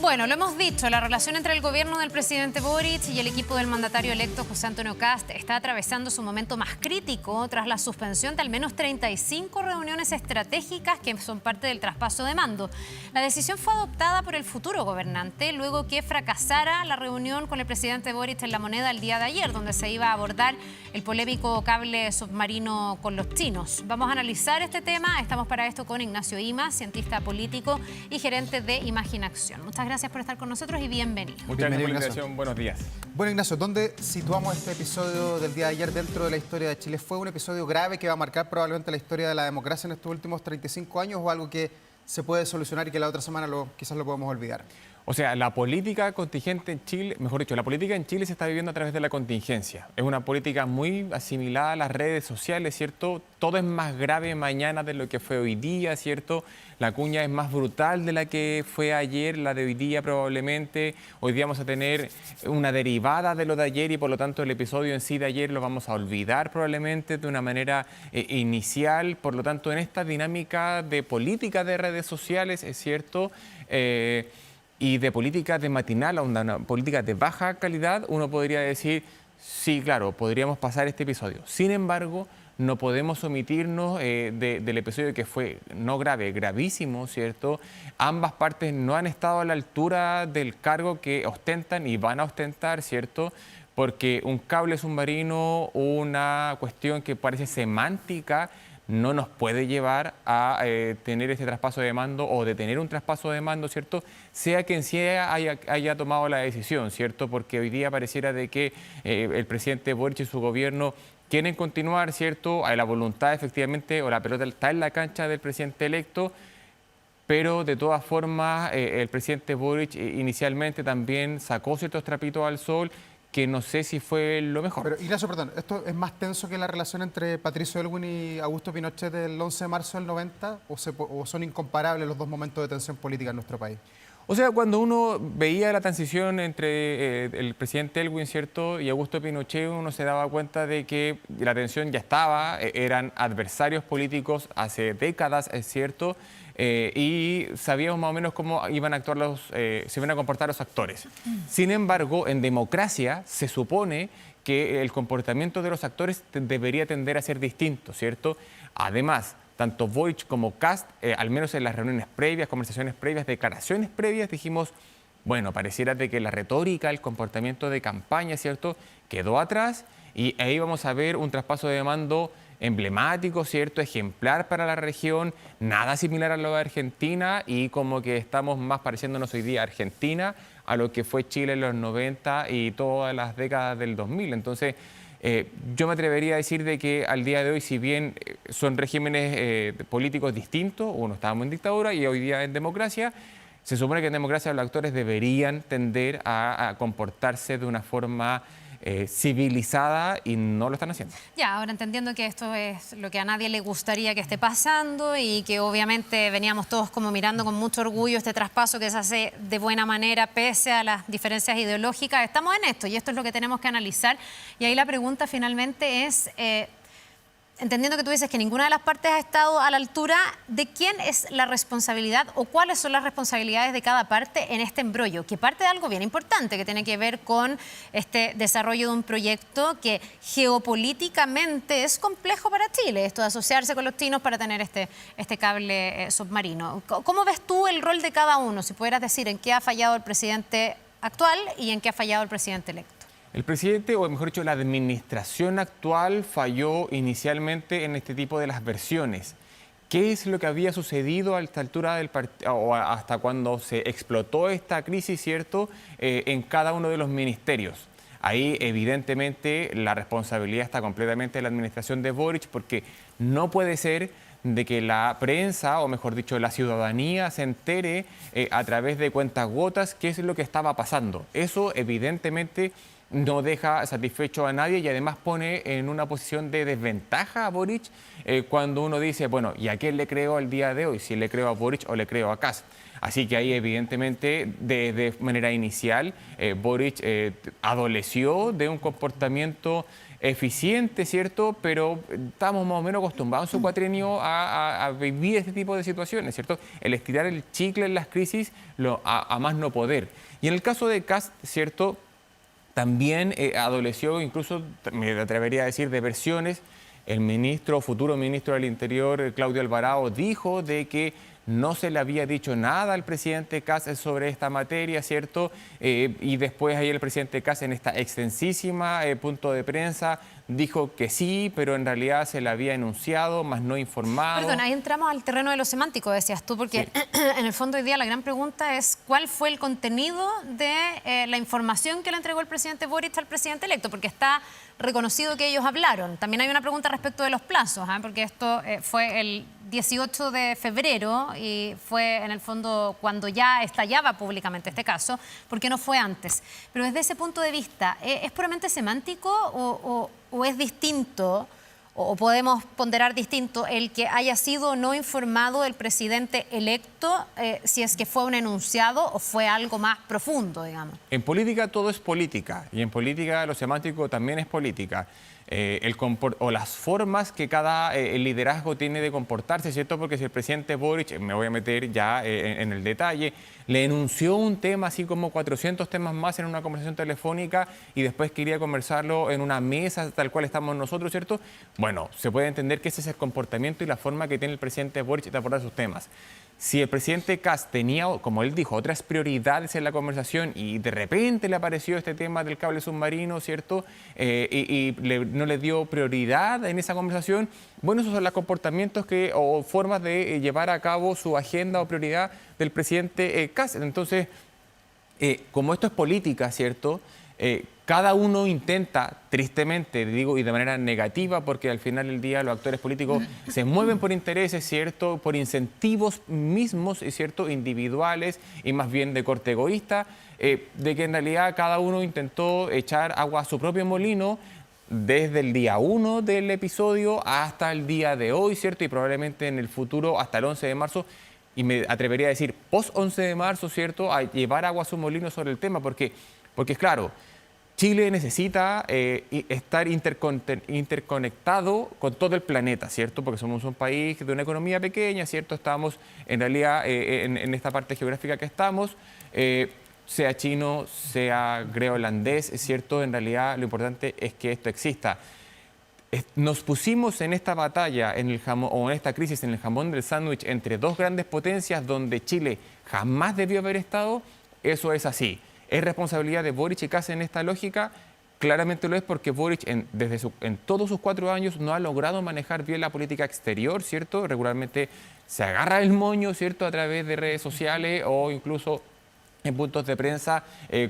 Bueno, lo hemos dicho, la relación entre el gobierno del presidente Boric y el equipo del mandatario electo José Antonio Kast está atravesando su momento más crítico tras la suspensión de al menos 35 reuniones estratégicas que son parte del traspaso de mando. La decisión fue adoptada por el futuro gobernante luego que fracasara la reunión con el presidente Boric en La Moneda el día de ayer, donde se iba a abordar el polémico cable submarino con los chinos. Vamos a analizar este tema. Estamos para esto con Ignacio Ima, cientista político y gerente de Imaginación. Muchas gracias por estar con nosotros y bienvenido. Muchas gracias por la invitación. Buenos días. Bueno, Ignacio, ¿dónde situamos este episodio del día de ayer dentro de la historia de Chile? ¿Fue un episodio grave que va a marcar probablemente la historia de la democracia en estos últimos 35 años o algo que se puede solucionar y que la otra semana quizás lo podemos olvidar? O sea, la política contingente en Chile, mejor dicho, la política en Chile se está viviendo a través de la contingencia. Es una política muy asimilada a las redes sociales, ¿cierto? Todo es más grave mañana de lo que fue hoy día, ¿cierto? La cuña es más brutal de la que fue ayer, la de hoy día probablemente. Hoy día vamos a tener una derivada de lo de ayer y por lo tanto el episodio en sí de ayer lo vamos a olvidar probablemente de una manera inicial. Por lo tanto, en esta dinámica de política de redes sociales, es cierto, y de política de matinal, una política de baja calidad, uno podría decir, sí, claro, podríamos pasar este episodio. Sin embargo, no podemos omitirnos del episodio que fue no grave, gravísimo, ¿cierto? Ambas partes no han estado a la altura del cargo que ostentan y van a ostentar, ¿cierto? Porque un cable submarino, una cuestión que parece semántica, no nos puede llevar a tener este traspaso de mando o detener un traspaso de mando, ¿cierto? Sea quien sea haya tomado la decisión, ¿cierto? Porque hoy día pareciera de que el presidente Boric y su gobierno quieren continuar, ¿cierto? A la voluntad efectivamente, o la pelota está en la cancha del presidente electo, pero de todas formas el presidente Boric inicialmente también sacó ciertos trapitos al sol que no sé si fue lo mejor. Pero, Ignacio, perdón, ¿esto es más tenso que la relación entre Patricio Aylwin y Augusto Pinochet del 11 de marzo del 90? ¿O son incomparables los dos momentos de tensión política en nuestro país? O sea, cuando uno veía la transición entre el presidente Aylwin, ¿cierto?, y Augusto Pinochet, uno se daba cuenta de que la tensión ya estaba, eran adversarios políticos hace décadas, es cierto, y sabíamos más o menos cómo iban a actuar se iban a comportar los actores. Sin embargo, en democracia se supone que el comportamiento de los actores debería tender a ser distinto, ¿cierto? Además, tanto Boric como Kast, al menos en las reuniones previas, conversaciones previas, declaraciones previas, dijimos, bueno, pareciera de que la retórica, el comportamiento de campaña, ¿cierto?, quedó atrás y ahí vamos a ver un traspaso de mando emblemático, ¿cierto?, ejemplar para la región, nada similar a lo de Argentina y como que estamos más pareciéndonos hoy día a Argentina, a lo que fue Chile en los 90 y todas las décadas del 2000. Entonces, yo me atrevería a decir de que al día de hoy, si bien son regímenes políticos distintos, uno estábamos en dictadura y hoy día en democracia, se supone que en democracia los actores deberían tender a comportarse de una forma civilizada y no lo están haciendo. Ya, ahora entendiendo que esto es lo que a nadie le gustaría que esté pasando y que obviamente veníamos todos como mirando con mucho orgullo este traspaso que se hace de buena manera pese a las diferencias ideológicas, estamos en esto y esto es lo que tenemos que analizar. Y ahí la pregunta finalmente es, entendiendo que tú dices que ninguna de las partes ha estado a la altura, ¿de quién es la responsabilidad o cuáles son las responsabilidades de cada parte en este embrollo? Que parte de algo bien importante que tiene que ver con este desarrollo de un proyecto que geopolíticamente es complejo para Chile, esto de asociarse con los chinos para tener este cable submarino. ¿Cómo ves tú el rol de cada uno? Si pudieras decir en qué ha fallado el presidente actual y en qué ha fallado el presidente electo. El presidente, o mejor dicho, la administración actual falló inicialmente en este tipo de las versiones. ¿Qué es lo que había sucedido a esta altura del partido, o hasta cuando se explotó esta crisis, ¿cierto?, en cada uno de los ministerios? Ahí, evidentemente, la responsabilidad está completamente en la administración de Boric, porque no puede ser de que la prensa, o mejor dicho, la ciudadanía se entere a través de cuentagotas qué es lo que estaba pasando. Eso, evidentemente, no deja satisfecho a nadie y además pone en una posición de desventaja a Boric cuando uno dice, bueno, ¿y a quién le creo al día de hoy? Si le creo a Boric o le creo a Kast. Así que ahí evidentemente de manera inicial Boric adoleció de un comportamiento eficiente, ¿cierto? Pero estamos más o menos acostumbrados en su cuatrienio a vivir este tipo de situaciones, ¿cierto? El estirar el chicle en las crisis a más no poder. Y en el caso de Kast, ¿cierto? También adoleció, incluso me atrevería a decir, de versiones. El futuro ministro del Interior, Claudio Alvarado, dijo de que no se le había dicho nada al presidente Kast sobre esta materia, ¿cierto? Y después ahí el presidente Kast en esta extensísima punto de prensa dijo que sí, pero en realidad se le había enunciado, más no informado. Perdón, ahí entramos al terreno de lo semántico, decías tú, porque sí. En el fondo hoy día la gran pregunta es ¿cuál fue el contenido de la información que le entregó el presidente Boric al presidente electo? Porque está reconocido que ellos hablaron. También hay una pregunta respecto de los plazos, porque esto fue el 18 de febrero y fue en el fondo cuando ya estallaba públicamente este caso, ¿por qué no fue antes? Pero desde ese punto de vista, ¿es puramente semántico o es distinto, o podemos ponderar distinto, el que haya sido no informado el presidente electo, si es que fue un enunciado o fue algo más profundo, digamos? En política todo es política y en política lo semántico también es política. O las formas que cada liderazgo tiene de comportarse, ¿cierto? Porque si el presidente Boric, me voy a meter ya en el detalle, le enunció un tema así como 400 temas más en una conversación telefónica y después quería conversarlo en una mesa tal cual estamos nosotros, ¿cierto? Bueno, se puede entender que ese es el comportamiento y la forma que tiene el presidente Boric de abordar sus temas. Si el presidente Kast tenía, como él dijo, otras prioridades en la conversación y de repente le apareció este tema del cable submarino, ¿cierto? No le dio prioridad en esa conversación, bueno, esos son los comportamientos o formas de llevar a cabo su agenda o prioridad del presidente Kast. Entonces, como esto es política, ¿cierto? Cada uno intenta, tristemente, digo, y de manera negativa, porque al final del día los actores políticos se mueven por intereses, ¿cierto? Por incentivos mismos, ¿cierto? Individuales y más bien de corte egoísta, de que en realidad cada uno intentó echar agua a su propio molino desde el día 1 del episodio hasta el día de hoy, ¿cierto? Y probablemente en el futuro hasta el 11 de marzo, y me atrevería a decir post 11 de marzo, ¿cierto? A llevar agua a su molino sobre el tema, porque es claro, Chile necesita estar interconectado con todo el planeta, ¿cierto? Porque somos un país de una economía pequeña, ¿cierto? Estamos en realidad en esta parte geográfica que estamos, sea chino, sea greolandés, ¿cierto? En realidad lo importante es que esto exista. Nos pusimos en esta batalla, en el jamón, o en esta crisis, en el jamón del sándwich entre dos grandes potencias donde Chile jamás debió haber estado. Eso es así. ¿Es responsabilidad de Boric y Kast en esta lógica? Claramente lo es porque Boric en todos sus 4 años no ha logrado manejar bien la política exterior, ¿cierto? Regularmente se agarra el moño, ¿cierto? A través de redes sociales o incluso en puntos de prensa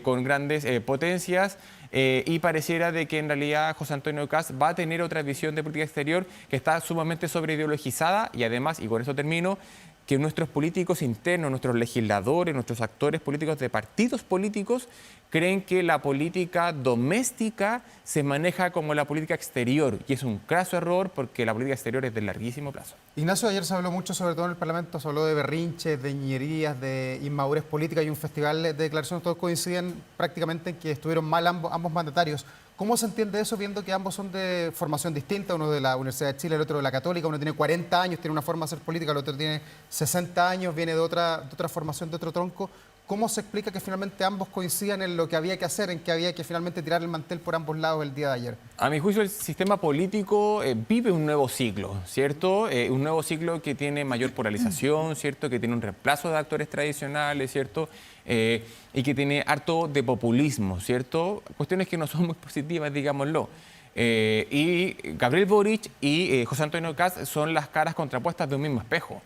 con grandes potencias. Y pareciera de que en realidad José Antonio Kast va a tener otra visión de política exterior que está sumamente sobreideologizada y además, y con eso termino, que nuestros políticos internos, nuestros legisladores, nuestros actores políticos de partidos políticos creen que la política doméstica se maneja como la política exterior y es un craso error porque la política exterior es de larguísimo plazo. Ignacio, ayer se habló mucho, sobre todo en el Parlamento, se habló de berrinches, de ñerías, de inmadurez política y un festival de declaraciones, todos coinciden prácticamente en que estuvieron mal ambos mandatarios. ¿Cómo se entiende eso viendo que ambos son de formación distinta, uno de la Universidad de Chile, el otro de la Católica, uno tiene 40 años, tiene una forma de hacer política, el otro tiene 60 años, viene de otra formación, de otro tronco? ¿Cómo se explica que finalmente ambos coincidan en lo que había que hacer, en que había que finalmente tirar el mantel por ambos lados el día de ayer? A mi juicio, el sistema político vive un nuevo ciclo, ¿cierto? Un nuevo ciclo que tiene mayor polarización, ¿cierto? Que tiene un reemplazo de actores tradicionales, ¿cierto? Y que tiene harto de populismo, ¿cierto? Cuestiones que no son muy positivas, digámoslo. Y Gabriel Boric y José Antonio Kast son las caras contrapuestas de un mismo espejo.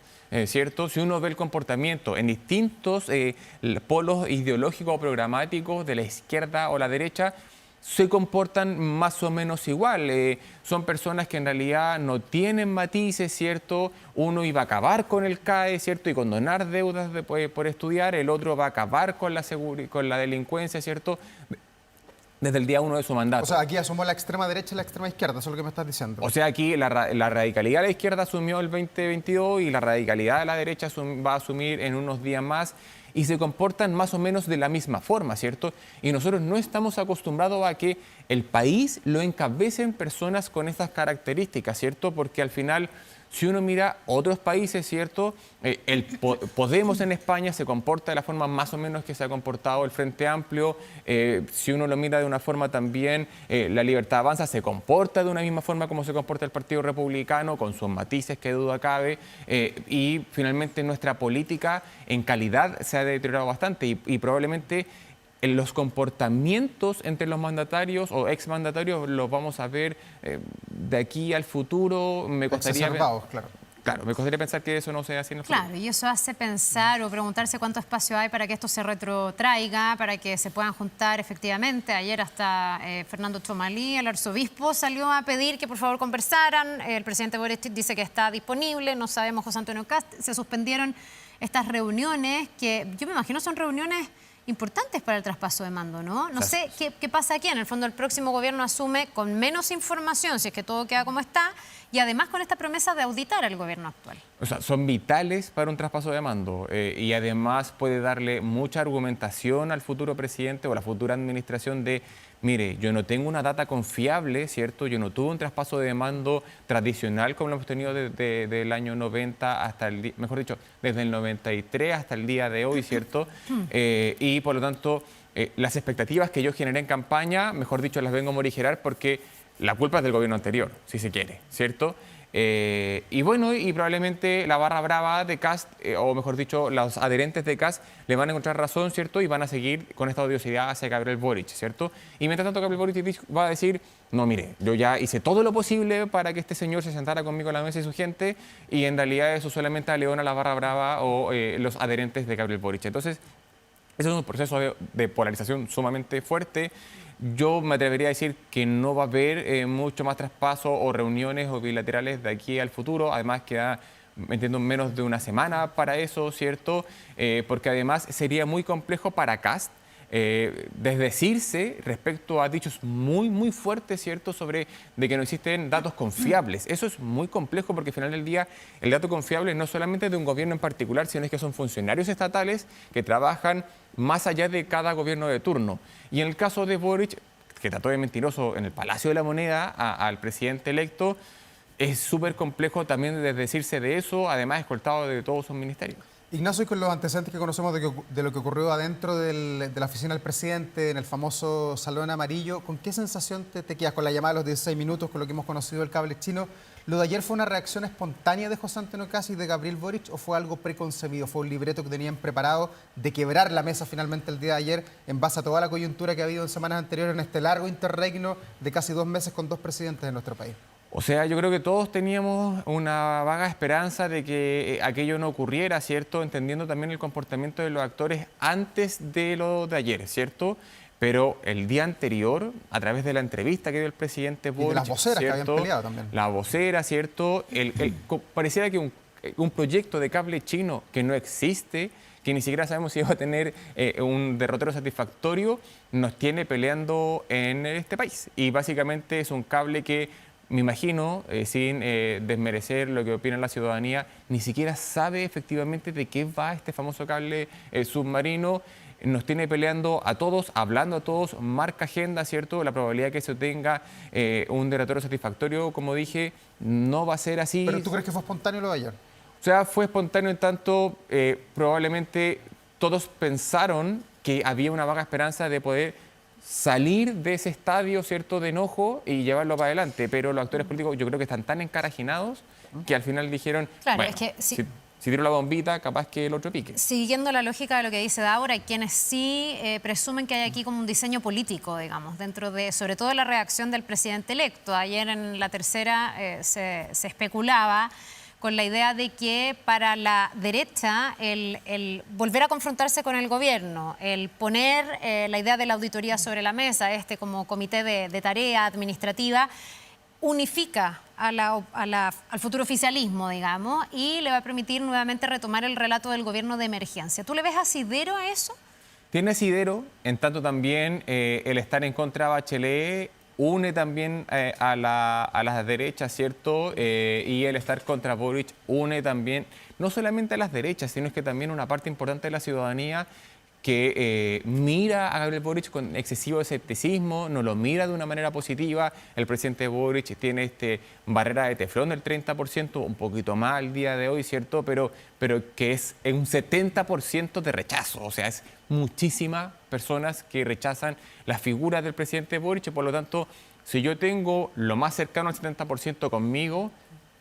¿Cierto? Si uno ve el comportamiento en distintos polos ideológicos o programáticos de la izquierda o la derecha, se comportan más o menos igual. Son personas que en realidad no tienen matices, ¿cierto? Uno iba a acabar con el CAE, ¿cierto? Y condonar deudas por estudiar. El otro va a acabar con la delincuencia, ¿cierto? desde el día 1 de su mandato. O sea, aquí asumó la extrema derecha y la extrema izquierda, eso es lo que me estás diciendo. O sea, aquí la radicalidad de la izquierda asumió el 2022 y la radicalidad de la derecha va a asumir en unos días más y se comportan más o menos de la misma forma, ¿cierto? Y nosotros no estamos acostumbrados a que el país lo encabecen personas con estas características, ¿cierto? Porque al final, si uno mira otros países, ¿cierto? Podemos en España se comporta de la forma más o menos que se ha comportado el Frente Amplio. Si uno lo mira de una forma también, la Libertad Avanza se comporta de una misma forma como se comporta el Partido Republicano, con sus matices que duda cabe. Y finalmente nuestra política en calidad se ha deteriorado bastante y probablemente en los comportamientos entre los mandatarios o exmandatarios los vamos a ver de aquí al futuro. Me costaría claro. Claro, me costaría pensar que eso no sea así en el futuro. Claro, y eso hace pensar o preguntarse cuánto espacio hay para que esto se retrotraiga, para que se puedan juntar efectivamente. Ayer hasta Fernando Chomalí, el arzobispo, salió a pedir que por favor conversaran. El presidente Boric dice que está disponible, no sabemos José Antonio Kast. Se suspendieron estas reuniones que yo me imagino son reuniones importantes para el traspaso de mando, ¿no? No sé qué pasa aquí. En el fondo, el próximo gobierno asume con menos información, si es que todo queda como está, y además con esta promesa de auditar al gobierno actual. O sea, son vitales para un traspaso de mando y además puede darle mucha argumentación al futuro presidente o a la futura administración de, mire, yo no tengo una data confiable, ¿cierto? Yo no tuve un traspaso de mando tradicional como lo hemos tenido desde el año 90 hasta el, mejor dicho, desde el 93 hasta el día de hoy, ¿cierto? Y por lo tanto, las expectativas que yo generé en campaña, mejor dicho, las vengo a morigerar porque la culpa es del gobierno anterior, si se quiere, ¿cierto? Y bueno, y probablemente la barra brava de Kast, o mejor dicho, los adherentes de Kast, le van a encontrar razón, ¿cierto? Y van a seguir con esta odiosidad hacia Gabriel Boric, ¿cierto? Y mientras tanto Gabriel Boric va a decir, no, mire, yo ya hice todo lo posible para que este señor se sentara conmigo en la mesa y su gente, y en realidad eso solamente aleona la barra brava o los adherentes de Gabriel Boric. Entonces, eso es un proceso de polarización sumamente fuerte. Yo me atrevería a decir que no va a haber mucho más traspaso o reuniones o bilaterales de aquí al futuro. Además, queda, entiendo, menos de una semana para eso, ¿cierto? Porque además sería muy complejo para Kast desdecirse respecto a dichos muy fuertes, ¿cierto?, sobre de que no existen datos confiables. Eso es muy complejo porque al final del día el dato confiable no solamente de un gobierno en particular, sino es que son funcionarios estatales que trabajan más allá de cada gobierno de turno. Y en el caso de Boric, que trató de mentiroso en el Palacio de la Moneda al presidente electo, es súper complejo también desdecirse de eso, además escoltado de todos sus ministerios. Ignacio, y con los antecedentes que conocemos de lo que ocurrió adentro de la oficina del presidente, en el famoso Salón Amarillo, ¿con qué sensación te quedas con la llamada de los 16 minutos, con lo que hemos conocido del cable chino? ¿Lo de ayer fue una reacción espontánea de José Antonio Kast y de Gabriel Boric o fue algo preconcebido? ¿Fue un libreto que tenían preparado de quebrar la mesa finalmente el día de ayer en base a toda la coyuntura que ha habido en semanas anteriores en este largo interregno de casi 2 meses con 2 presidentes de nuestro país? O sea, yo creo que todos teníamos una vaga esperanza de que aquello no ocurriera, ¿cierto? Entendiendo también el comportamiento de los actores antes de lo de ayer, ¿cierto? Pero el día anterior, a través de la entrevista que dio el presidente Boric, y de las voceras, ¿cierto?, que habían peleado también. La vocera, ¿cierto? Pareciera que un proyecto de cable chino que no existe, que ni siquiera sabemos si va a tener un derrotero satisfactorio, nos tiene peleando en este país. Y básicamente es un cable que, me imagino, sin desmerecer lo que opina la ciudadanía, ni siquiera sabe efectivamente de qué va este famoso cable submarino. Nos tiene peleando a todos, hablando a todos, marca agenda, ¿cierto? La probabilidad de que se tenga un derrotero satisfactorio, como dije, no va a ser así. ¿Pero tú crees que fue espontáneo lo de ayer? O sea, fue espontáneo en tanto probablemente todos pensaron que había una vaga esperanza de poder salir de ese estadio, ¿cierto?, de enojo y llevarlo para adelante. Pero los actores políticos yo creo que están tan encarajinados que al final dijeron, claro, bueno, es que si tiro la bombita, capaz que el otro pique. Siguiendo la lógica de lo que dice Daura, hay quienes sí presumen que hay aquí como un diseño político, digamos, dentro de, sobre todo, la reacción del presidente electo. Ayer en La Tercera se especulaba con la idea de que para la derecha el volver a confrontarse con el gobierno, el poner la idea de la auditoría sobre la mesa, como comité de tarea administrativa, unifica al futuro oficialismo, digamos, y le va a permitir nuevamente retomar el relato del gobierno de emergencia. ¿Tú le ves asidero a eso? Tiene asidero, en tanto también el estar en contra de Bachelet une también a las derechas, ¿cierto? Y el estar contra Boric une también, no solamente a las derechas, sino es que también una parte importante de la ciudadanía que mira a Gabriel Boric con excesivo escepticismo, no lo mira de una manera positiva. El presidente Boric tiene barrera de teflón del 30%, un poquito más al día de hoy, ¿cierto? Pero que es un 70% de rechazo, o sea, es muchísimas personas que rechazan la figura del presidente Boric, y por lo tanto, si yo tengo lo más cercano al 70% conmigo,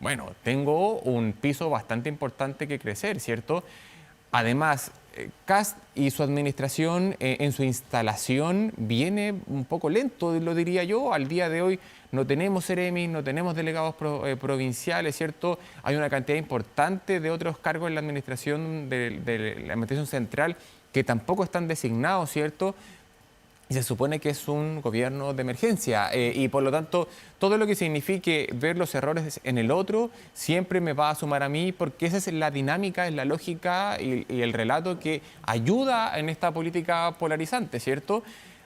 bueno, tengo un piso bastante importante que crecer, ¿cierto? Además, Kast y su administración en su instalación viene un poco lento, lo diría yo. Al día de hoy no tenemos seremis, no tenemos delegados provinciales, ¿cierto? Hay una cantidad importante de otros cargos en la administración, de la administración central, que tampoco están designados, ¿cierto? Y se supone que es un gobierno de emergencia y por lo tanto todo lo que signifique ver los errores en el otro siempre me va a sumar a mí, porque esa es la dinámica, es la lógica y el relato que ayuda en esta política polarizante, ¿cierto?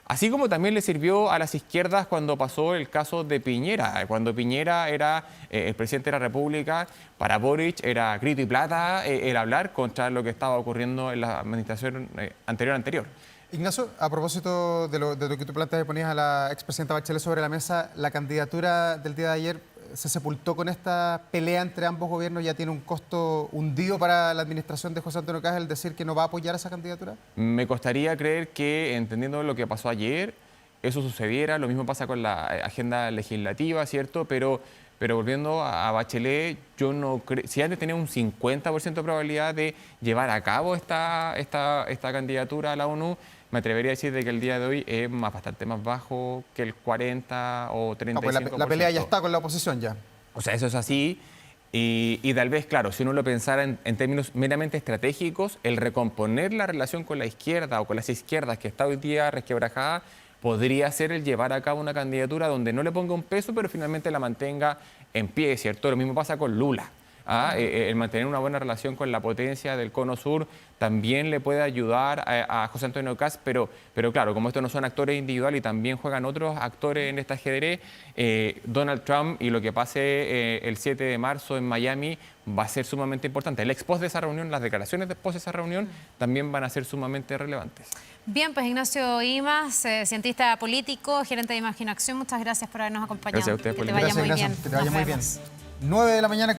Así como también le sirvió a las izquierdas cuando pasó el caso de Piñera. Cuando Piñera era el presidente de la República, para Boric era grito y plata el hablar contra lo que estaba ocurriendo en la administración anterior. Ignacio, a propósito de lo que tú planteas y ponías a la expresidenta Bachelet sobre la mesa, la candidatura del día de ayer se sepultó con esta pelea entre ambos gobiernos. ¿Ya tiene un costo hundido para la administración de José Antonio Kast el decir que no va a apoyar esa candidatura? Me costaría creer que, entendiendo lo que pasó ayer, eso sucediera. Lo mismo pasa con la agenda legislativa, ¿cierto? Pero volviendo a Bachelet, yo no creo, si antes tenía un 50% de probabilidad de llevar a cabo esta candidatura a la ONU, me atrevería a decir de que el día de hoy es bastante más bajo que el 40 o 35%. No, pues la pelea ya está con la oposición ya. O sea, eso es así. Y tal vez, claro, si uno lo pensara en términos meramente estratégicos, el recomponer la relación con la izquierda o con las izquierdas que está hoy día resquebrajada, podría ser el llevar a cabo una candidatura donde no le ponga un peso, pero finalmente la mantenga en pie, ¿cierto? Lo mismo pasa con Lula. El mantener una buena relación con la potencia del Cono Sur también le puede ayudar a José Antonio Kast, pero claro, como estos no son actores individuales y también juegan otros actores en este ajedrez, Donald Trump y lo que pase el 7 de marzo en Miami va a ser sumamente importante. El expost de esa reunión, las declaraciones después de esa reunión también van a ser sumamente relevantes. Bien, pues Ignacio Imaz, cientista político, gerente de Imaginación, muchas gracias por habernos acompañado. Gracias a ustedes por que te vaya muy bien. Que te vaya muy bien. 9 de la mañana.